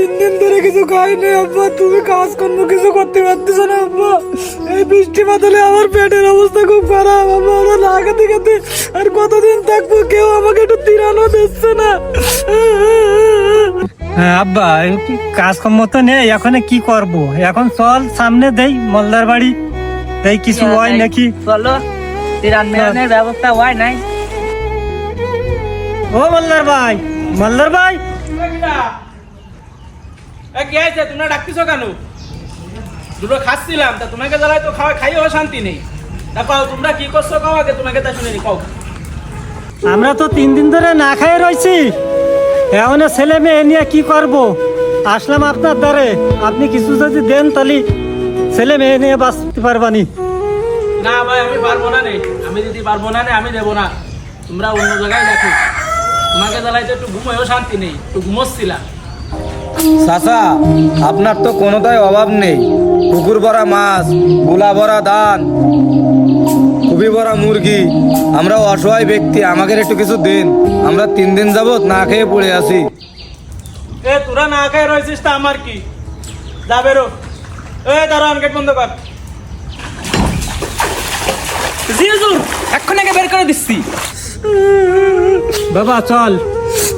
3 দিন ধরে কিছু খাইনি আব্বা। তুমি কাজকর্ম কিছু করতে পারতেছো না আব্বা। এই বৃষ্টি বাদলে আমার পেটের অবস্থা খুব খারাপ আব্বা। আমরা না খেতে খেতে আর কতদিন থাকবো, কেউ আমাকে একটু তিরানো দিচ্ছে না। হ্যাঁ আব্বা, কাজকর্ম তো নেই, এখন কি করব? এখন চল সামনে দেই মোল্লার বাড়ি, দেই কিছু হয় নাকি। চলো, তিরান মেরানের ব্যবস্থা হয় নাই। ও মোল্লার ভাই, মোল্লার ভাই, কি হয়েছে? তোমরা ডাকতেছো কেন? দুটো খাচ্ছিলাম, তা তোমাকে জ্বালায় তো খাইও শান্তি নেই। তা পাও তোমরা কি করছো? কাও আগে তোমাকে তা শুনে নি, কাও। আমরা তো 3 দিন ধরে না খেয়ে রয়েছি। এখন ছেলে মেয়ে নিয়ে কি করব? আসলাম আপনার দ্বারে, আপনি কিছু যদি দেন তাহলে ছেলে মেয়ে নিয়ে বাঁচতে পারবানি। না ভাই, আমি পারবো না রে। আমি যদি পারবো না রে, আমি দেবো না। তোমরা অন্য জায়গায় দেখো। তোমাকে জ্বালাইতে একটু ঘুমোয়ও শান্তি নেই, একটু ঘুমোচ্ছিলাম। চাচা, আপনার তো কোনোটাই অভাব নেই। পুকুর ভরা মাছ, গোলা ভরা ধান, খুবই ভরা মুরগি। আমরা অসহায় ব্যক্তি, আমাকে একটু কিছু দিন। আমরা 3 দিন যাবত না খেয়ে পড়ে আছি। এ তোরা না খেয়ে রয়েছিস তা আমার কি? যা বেরো। দাঁড়ান, গেট বন্ধ কর। জি হুজুর, এখন আগে বের করে দিচ্ছি। বাবা চল,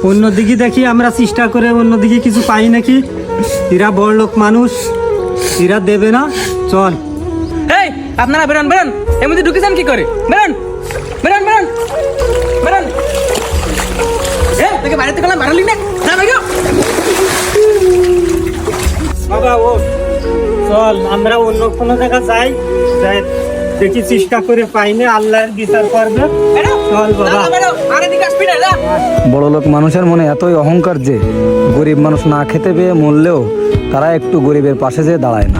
অন্যদিকে দেখি, আমরা চেষ্টা করে অন্যদিকে কিছু পাই নাকি। এরা বড় লোক মানুষ, এরা দেবে না। চল। এই আপনারা বেরোন বেরোন, এর মধ্যে ঢুকেছেন কি করে? বেরোন বেরোন বেরোন বেরোন। তোকে বাড়িতে গেলাম, বাড়ালি না, যা বেরো। বাবা ও চল, আমরা অন্য কোনো জায়গা যাই, যাই দেখি চেষ্টা করে পাইনি, আল্লাহর বিচার করবে। চল বাবা। আর এদিকে আসবি না, যা। বড় লোক মানুষের মনে এতই অহংকার যে গরিব মানুষ না খেতে পেয়ে মরলেও তারা একটু গরিবের পাশে যেয়ে দাঁড়ায় না।